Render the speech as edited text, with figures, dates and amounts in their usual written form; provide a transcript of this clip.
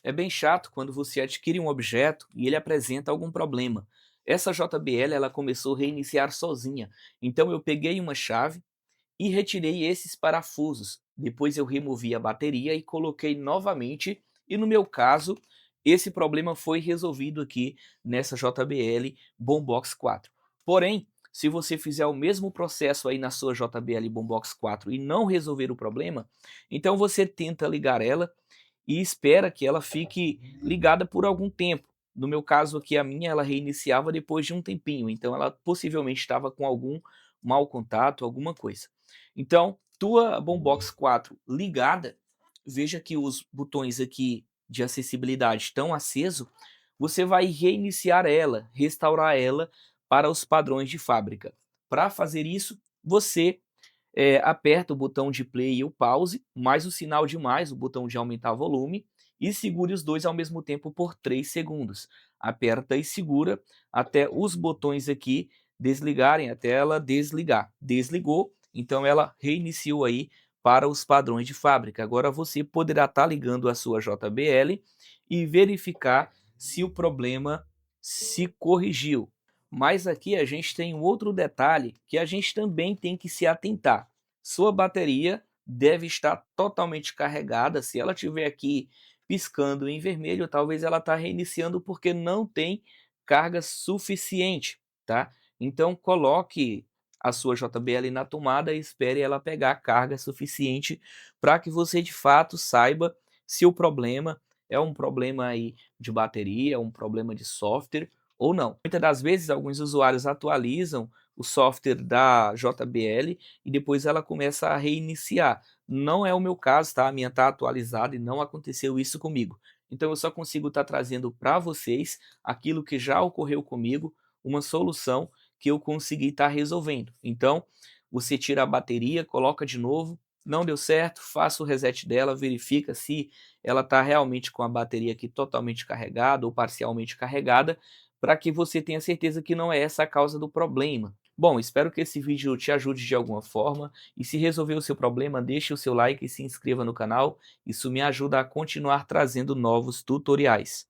É bem chato quando você adquire um objeto e ele apresenta algum problema. Essa JBL ela começou a reiniciar sozinha. Então eu peguei uma chave e retirei esses parafusos. Depois eu removi a bateria e coloquei novamente. E no meu caso, esse problema foi resolvido aqui nessa JBL Boombox 4. Porém, se você fizer o mesmo processo aí na sua JBL Boombox 4 e não resolver o problema, então você tenta ligar ela e espera que ela fique ligada por algum tempo. No meu caso aqui, a minha, ela reiniciava depois de um tempinho, então ela possivelmente estava com algum mau contato, alguma coisa. Então, tua Boombox 4 ligada, veja que os botões aqui de acessibilidade estão acesos, você vai reiniciar ela, restaurar ela para os padrões de fábrica. Para fazer isso, você aperta o botão de play e o pause, mais o sinal de mais, o botão de aumentar o volume, e segure os dois ao mesmo tempo por 3 segundos. Aperta e segura até os botões aqui desligarem, até ela desligar. Desligou, então ela reiniciou aí para os padrões de fábrica. Agora você poderá estar ligando a sua JBL e verificar se o problema se corrigiu. Mas aqui a gente tem um outro detalhe que a gente também tem que se atentar. Sua bateria deve estar totalmente carregada. Se ela estiver aqui piscando em vermelho, talvez ela está reiniciando porque não tem carga suficiente, tá? Então coloque a sua JBL na tomada e espere ela pegar carga suficiente para que você de fato saiba se o problema é um problema aí de bateria, um problema de software ou não. Muitas das vezes alguns usuários atualizam o software da JBL e depois ela começa a reiniciar. Não é o meu caso, tá? A minha está atualizada e não aconteceu isso comigo. Então eu só consigo estar trazendo para vocês aquilo que já ocorreu comigo, uma solução que eu consegui estar resolvendo. Então, você tira a bateria, coloca de novo, não deu certo, faça o reset dela, verifica se ela está realmente com a bateria aqui totalmente carregada ou parcialmente carregada, para que você tenha certeza que não é essa a causa do problema. Bom, espero que esse vídeo te ajude de alguma forma e se resolver o seu problema, deixe o seu like e se inscreva no canal. Isso me ajuda a continuar trazendo novos tutoriais.